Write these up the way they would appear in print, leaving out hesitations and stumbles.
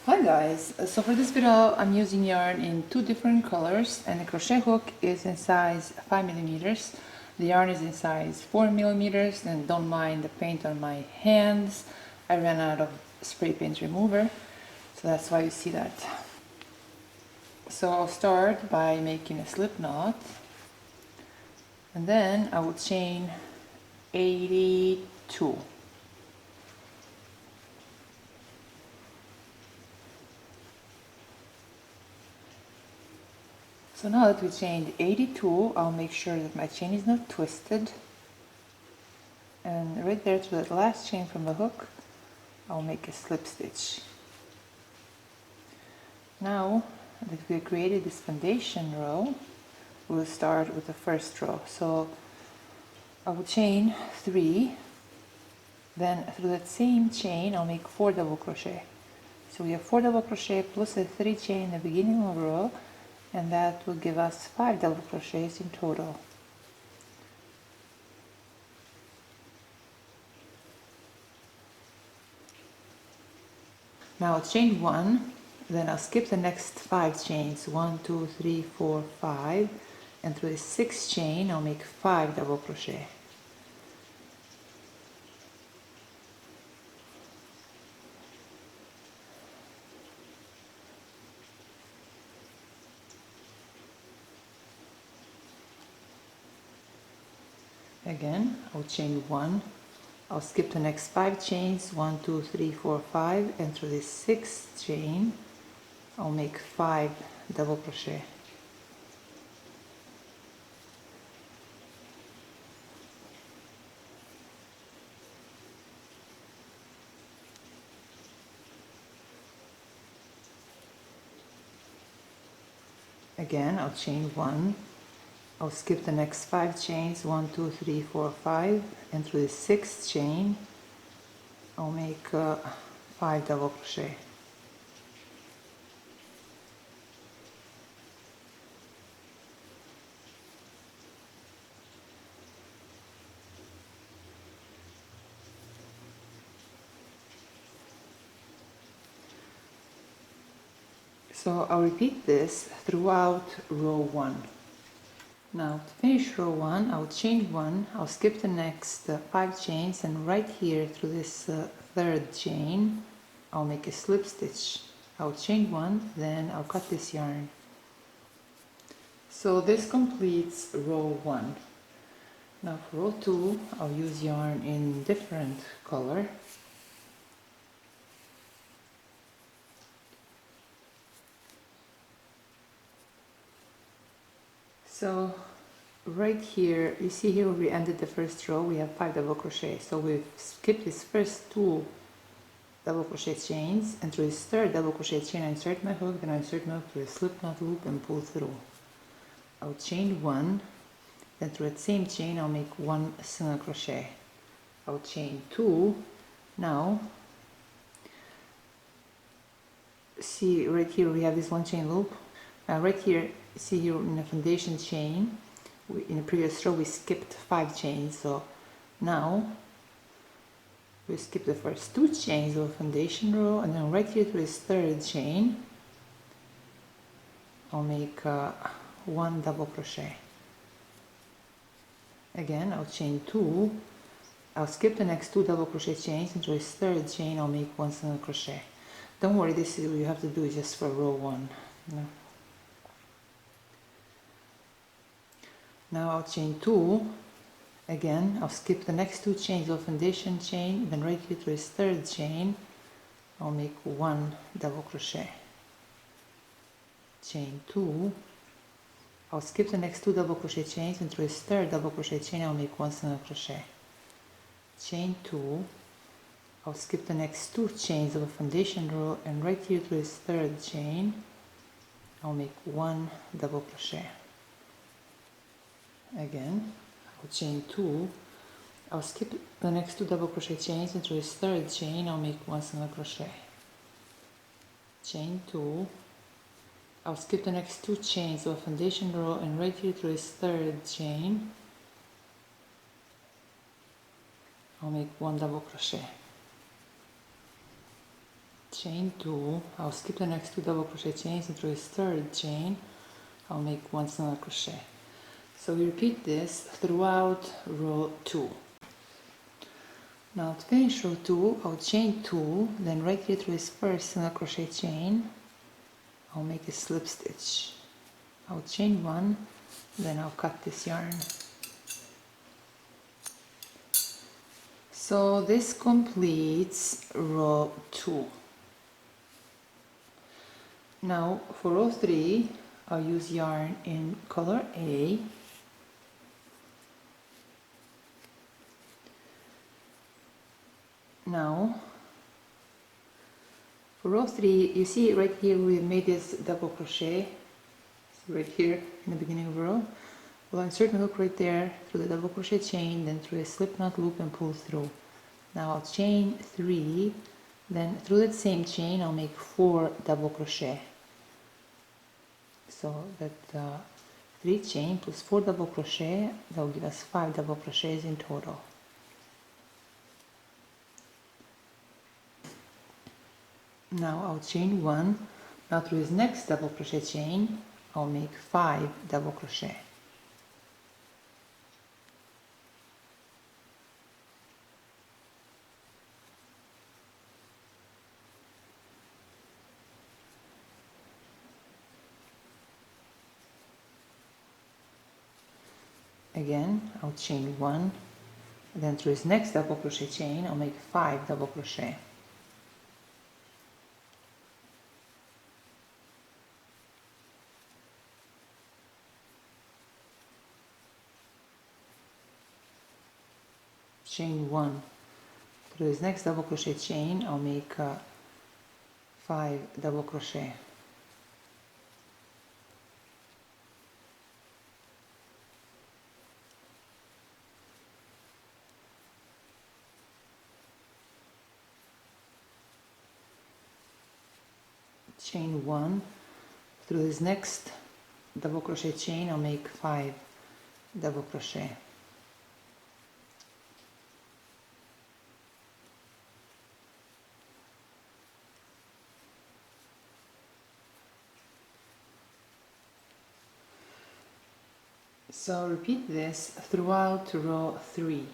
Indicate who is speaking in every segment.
Speaker 1: Hi guys, so for this video I'm using yarn in two different colors and the crochet hook is in size 5 millimeters. The yarn is in size 4 millimeters, and don't mind the paint on my hands. I ran out of spray paint remover, so that's why you see that. So I'll start by making a slip knot and then I will chain 82. So now that we chained 82, I'll make sure that my chain is not twisted. And right there to that last chain from the hook, I'll make a slip stitch. Now that we created this foundation row, we'll start with the first row. So I will chain 3, then through that same chain I'll make 4 double crochet. So we have 4 double crochet plus a 3 chain in the beginning of the row, and that will give us 5 double crochets in total. Now I'll chain 1, then I'll skip the next 5 chains, 1, 2, 3, 4, 5, and through the 6th chain I'll make 5 double crochet. Again, I'll chain 1, I'll skip the next 5 chains, 1, 2, 3, 4, 5, and through the 6th chain I'll make 5 double crochet. Again, I'll chain 1, I'll skip the next 5 chains, 1, 2, 3, 4, 5, and through the 6th chain I'll make 5 double crochet. So I'll repeat this throughout row 1. Now to finish row 1, I'll chain 1, I'll skip the next 5 chains, and right here through this 3rd chain I'll make a slip stitch. I'll chain 1, then I'll cut this yarn. So this completes row 1. Now for row 2, I'll use yarn in different color. So right here, you see here where we ended the first row, we have 5 double crochet. So we've skipped these first 2 double crochet chains, and through this 3rd double crochet chain I insert my hook, then I insert my hook through a slip knot loop and pull through. I'll chain 1, then through that same chain I'll make 1 single crochet. I'll chain 2. Now see right here we have this 1 chain loop. Right here, see here in the foundation chain, in the previous row we skipped 5 chains, so now we skip the first 2 chains of the foundation row, and then right here to this 3rd chain I'll make 1 double crochet. Again, I'll chain 2, I'll skip the next 2 double crochet chains, and to this 3rd chain I'll make 1 single crochet. Don't worry, this is what you have to do just for row 1. Now I'll chain 2, again I'll skip the next 2 chains of foundation chain, then right here to this 3rd chain I'll make 1 double crochet. Chain 2, I'll skip the next 2 double crochet chains, and through this 3rd double crochet chain I'll make 1 single crochet. Chain 2, I'll skip the next 2 chains of a foundation row, and right here to this 3rd chain I'll make 1 double crochet. Again, I'll chain 2, I'll skip the next 2 double crochet chains, and through this 3rd chain I'll make 1 single crochet. Chain 2, I'll skip the next 2 chains of a foundation row, and right here through this 3rd chain I'll make 1 double crochet. chain 2, I'll skip the next 2 double crochet chains and through this third chain I'll make 1 single crochet. So we repeat this throughout row 2. Now to finish row 2, I'll chain 2, then right here through this first single crochet chain I'll make a slip stitch. I'll chain 1, then I'll cut this yarn. So this completes row 2. Now for row 3, I'll use yarn in color A. Now for row 3, you see right here we made this double crochet. See right here in the beginning of the row. We'll insert my hook right there through the double crochet chain, then through a slip knot loop and pull through. Now I'll chain 3, then through that same chain I'll make 4 double crochet. So that 3 chain plus 4 double crochet, that will give us 5 double crochets in total. Now I'll chain 1. Now through this next double crochet chain I'll make 5 double crochet. Again, I'll chain 1, then through this next double crochet chain I'll make 5 double crochet. Chain 1. Through this next double crochet chain I'll make 5 double crochet. Chain 1. Through this next double crochet chain I'll make 5 double crochet. So repeat this throughout row 3.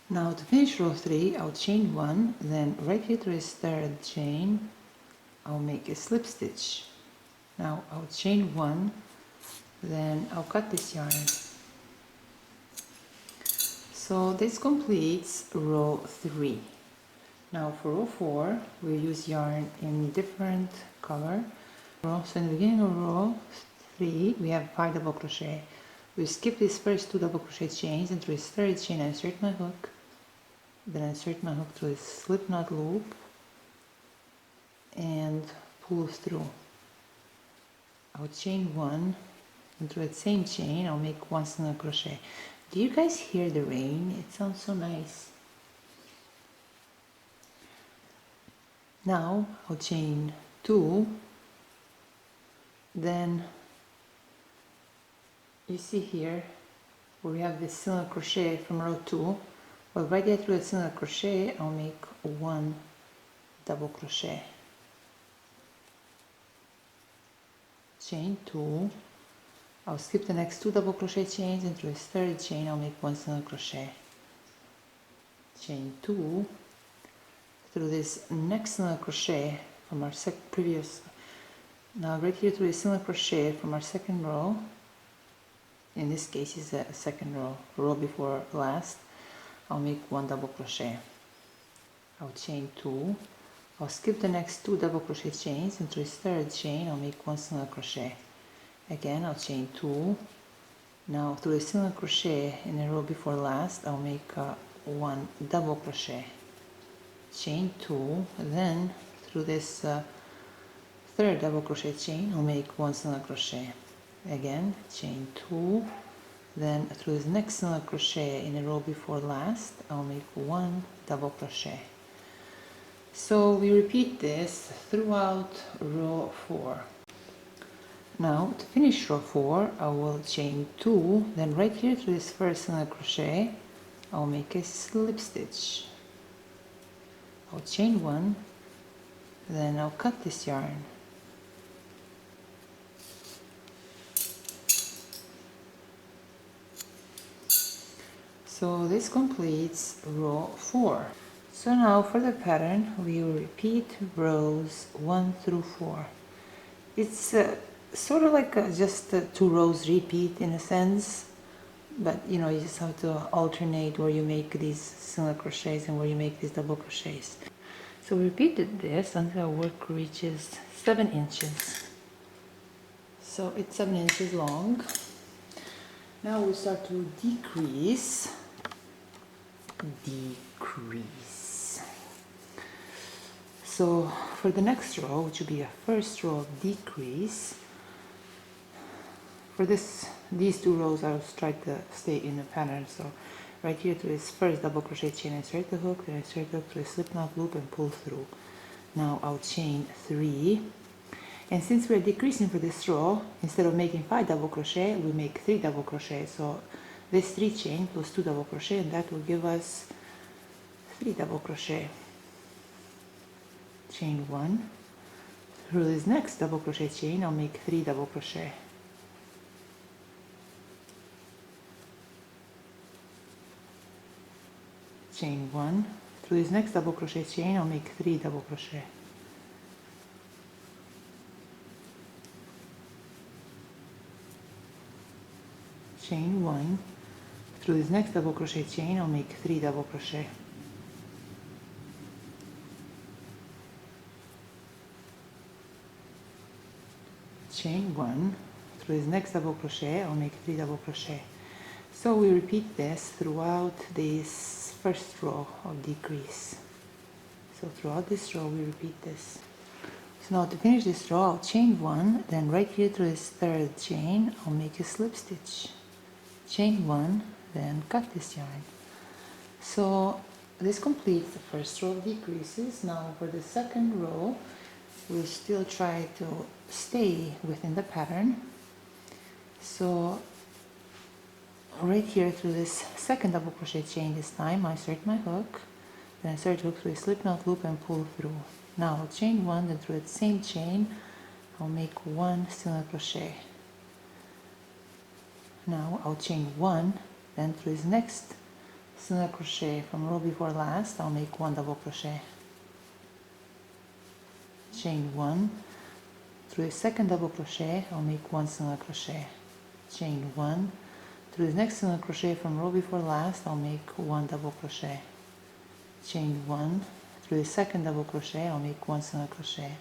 Speaker 1: Now to finish row 3, I'll chain 1, then right here through this third chain I'll make a slip stitch. Now I'll chain 1, then I'll cut this yarn. So this completes row 3. Now for row 4, we'll use yarn in different color. So in the beginning of row 3, we have 5 double crochet. We skip these first 2 double crochet chains, and through this third chain I insert my hook, then I insert my hook through this slip knot loop and pull through. I'll chain 1, and through that same chain I'll make 1 single crochet. Do you guys hear the rain? It sounds so nice. Now I'll chain 2, then you see here where we have this single crochet from row 2. Well, right there through that single crochet I'll make 1 double crochet. Chain 2, I'll skip the next 2 double crochet chains, and through this third chain I'll make 1 single crochet. Chain 2, through this next single crochet from our previous, now right here through this single crochet from our second row, in this case is a second row before last, I'll make 1 double crochet. I'll chain 2, I'll skip the next 2 double crochet chains, and through this third chain I'll make 1 single crochet. Again I'll chain 2. Now through a single crochet in the row before last I'll make 1 double crochet. Chain 2, then through this third double crochet chain I'll make 1 single crochet. Again chain 2, then through this next single crochet in the row before last I'll make 1 double crochet. So we repeat this throughout row 4. Now to finish row 4, I will chain 2, then right here through this first single crochet I'll make a slip stitch. I'll chain 1, then I'll cut this yarn. So this completes row 4. So now for the pattern we will repeat rows 1 through 4. It's sort of like just 2 rows repeat in a sense, but you know, you just have to alternate where you make these single crochets and where you make these double crochets. So we repeated this until our work reaches 7 inches. So it's 7 inches long. Now we start to decrease. So for the next row, which will be a first row of decrease, for these 2 rows I'll try to stay in the pattern. So right here to this first double crochet chain, insert the hook, then insert the hook through a slip knot loop and pull through. Now I'll chain 3, and since we're decreasing for this row, instead of making 5 double crochet, we make 3 double crochet. So this 3 chain plus 2 double crochet, and that will give us 3 double crochet. Chain 1. Through this next double crochet chain, I'll make 3 double crochet. Chain 1. Through this next double crochet chain, I'll make 3 double crochet. Chain 1. Through this next double crochet chain, I'll make 3 double crochet. Chain 1. Through this next double crochet, I'll make 3 double crochet. So we repeat this throughout this first row of decrease. So throughout this row we repeat this. So now to finish this row, I'll chain 1, then right here through this third chain I'll make a slip stitch. Chain 1, then cut this yarn. So this completes the first row of decreases. Now for the second row, we'll still try to stay within the pattern. So right here through this second double crochet chain this time, I insert my hook, then insert hook through a slip knot loop and pull through. Now I'll chain 1, then through that same chain I'll make 1 single crochet. Now I'll chain 1, then through this next single crochet from row before last I'll make 1 double crochet. Chain 1, through the second double crochet I'll make 1 single crochet. Chain 1, through the next single crochet from row before last I'll make 1 double crochet. Chain 1, through the second double crochet I'll make 1 single crochet.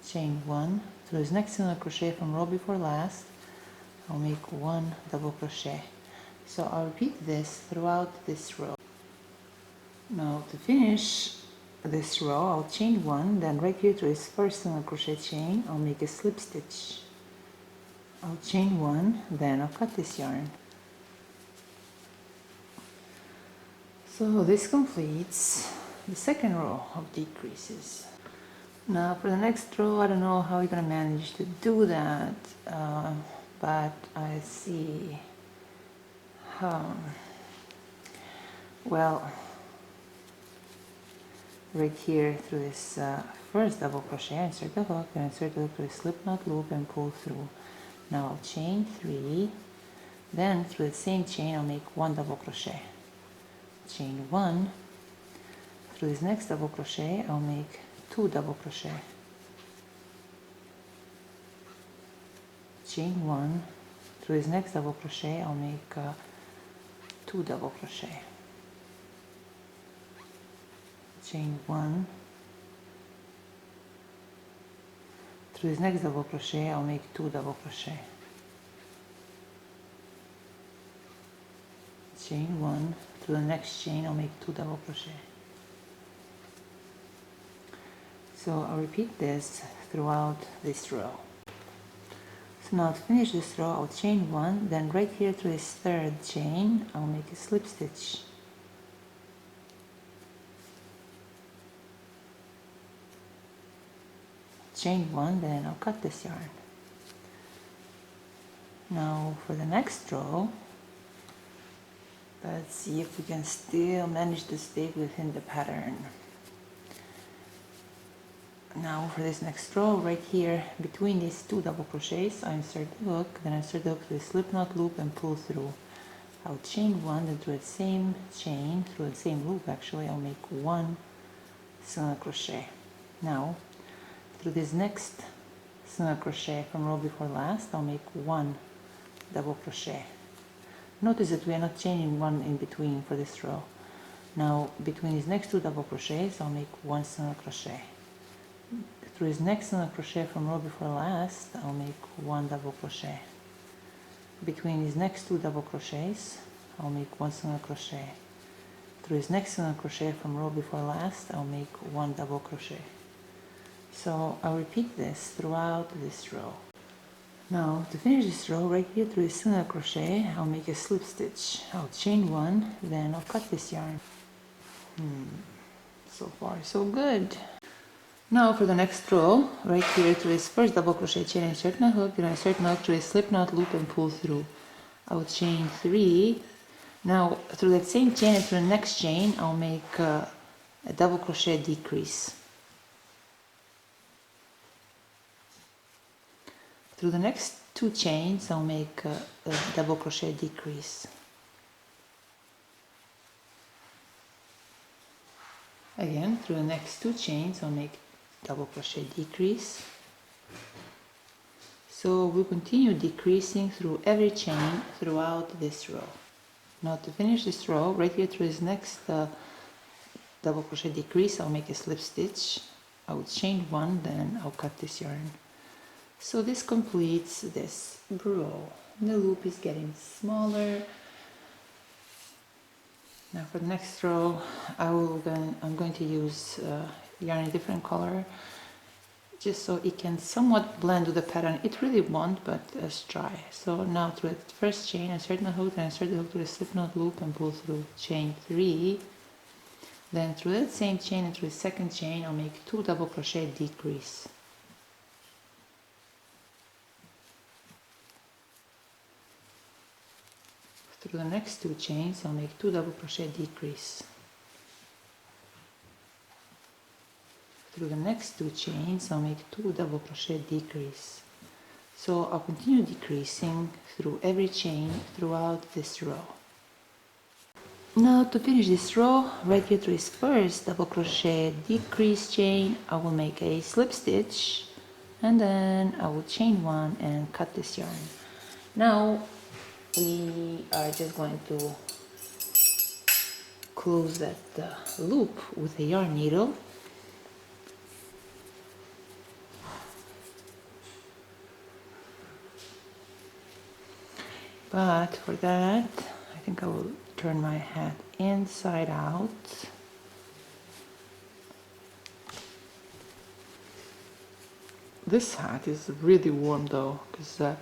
Speaker 1: Chain 1, through this next single crochet from row before last I'll make 1 double crochet. So I'll repeat this throughout this row. Now to finish this row, I'll chain 1, then right here to this first single crochet chain I'll make a slip stitch. I'll chain 1, then I'll cut this yarn. So this completes the second row of decreases. Now for the next row, I don't know how you're gonna manage to do that, but I see. Well, right here through this first double crochet, insert the hook, and insert the hook through a slip knot loop and pull through. Now I'll chain 3, then through the same chain I'll make 1 double crochet. Chain 1, through this next double crochet I'll make 2 double crochet. Chain 1, through this next double crochet I'll make 2 double crochet. Chain 1, through this next double crochet I'll make 2 double crochet. Chain 1, through the next chain I'll make 2 double crochet. So I'll repeat this throughout this row. So now to finish this row, I'll chain 1, then right here to this third chain I'll make a slip stitch. Chain 1, then I'll cut this yarn. Now for the next row, let's see if we can still manage to stay within the pattern. Now for this next row, right here between these two double crochets, I insert the hook, then I insert the hook to the slip knot loop and pull through. I'll chain one, then through the same chain, through the same loop actually, I'll make one single crochet. Now through this next single crochet from row before last, I'll make one double crochet. Notice that we are not chaining one in between for this row. Now between these next two double crochets, I'll make one single crochet. Through this next single crochet from row before last, I'll make one double crochet. Between these next two double crochets, I'll make one single crochet. Through this next single crochet from row before last, I'll make one double crochet. So I'll repeat this throughout this row. Now to finish this row, right here through this single crochet, I'll make a slip stitch. I'll chain one, then I'll cut this yarn. So far so good. Now for the next row, right here through this first double crochet chain, insert my hook, then I insert my hook through a slip knot loop and pull through. I will chain 3. Now through that same chain and through the next chain, I'll make a double crochet decrease. Through the next two chains, I'll make a double crochet decrease. Again, through the next two chains, I'll make double crochet decrease. So we'll continue decreasing through every chain throughout this row. Now to finish this row, right here through this next double crochet decrease, I'll make a slip stitch. I will chain one, then I'll cut this yarn. So this completes this row. The loop is getting smaller. Now for the next row, I'm going to use yarn in a different color, just so it can somewhat blend with the pattern. It really won't, but let's try. So now through the first chain, insert my hook, and insert the hook to the slip knot loop and pull through. Chain 3. Then through that same chain and through the second chain, I'll make 2 double crochet decrease. Through the next two chains, I'll make 2 double crochet decrease. Through the next two chains, I'll make 2 double crochet decrease. So I'll continue decreasing through every chain throughout this row. Now to finish this row, right here through this first double crochet decrease chain, I will make a slip stitch, and then I will chain one and cut this yarn. Now we are just going to close that loop with a yarn needle. But for that, I think I will turn my hat inside out. This hat is really warm though, because the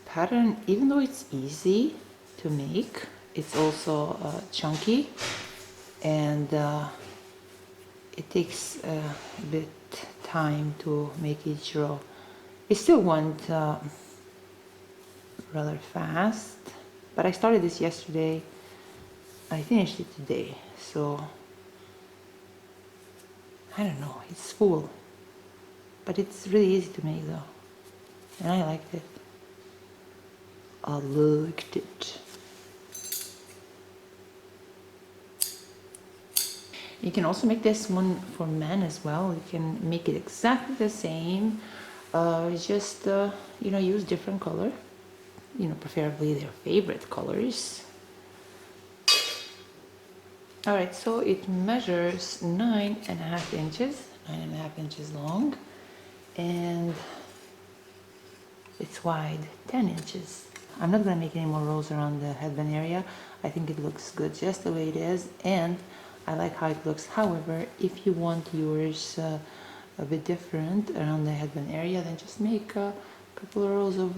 Speaker 1: pattern, even though it's easy to make, it's also chunky, and it takes a bit time to make each row. It still went rather fast, but I started this yesterday. I finished it today, so I don't know, it's full, but it's really easy to make though, and I liked it. I liked it. You can also make this one for men as well. You can make it exactly the same, just use different color, preferably their favorite colors. Alright, so it measures 9.5 inches, 9.5 inches long, and it's wide 10 inches. I'm not going to make any more rows around the headband area. I think it looks good just the way it is, and I like how it looks. However, if you want yours a bit different around the headband area, then just make a couple of rows of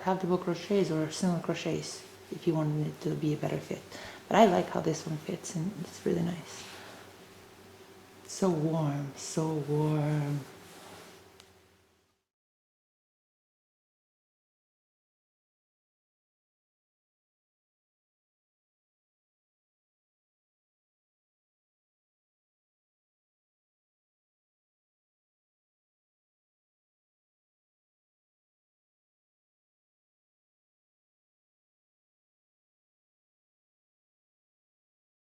Speaker 1: half double crochets or single crochets if you want it to be a better fit. But I like how this one fits, and it's really nice. So warm, so warm.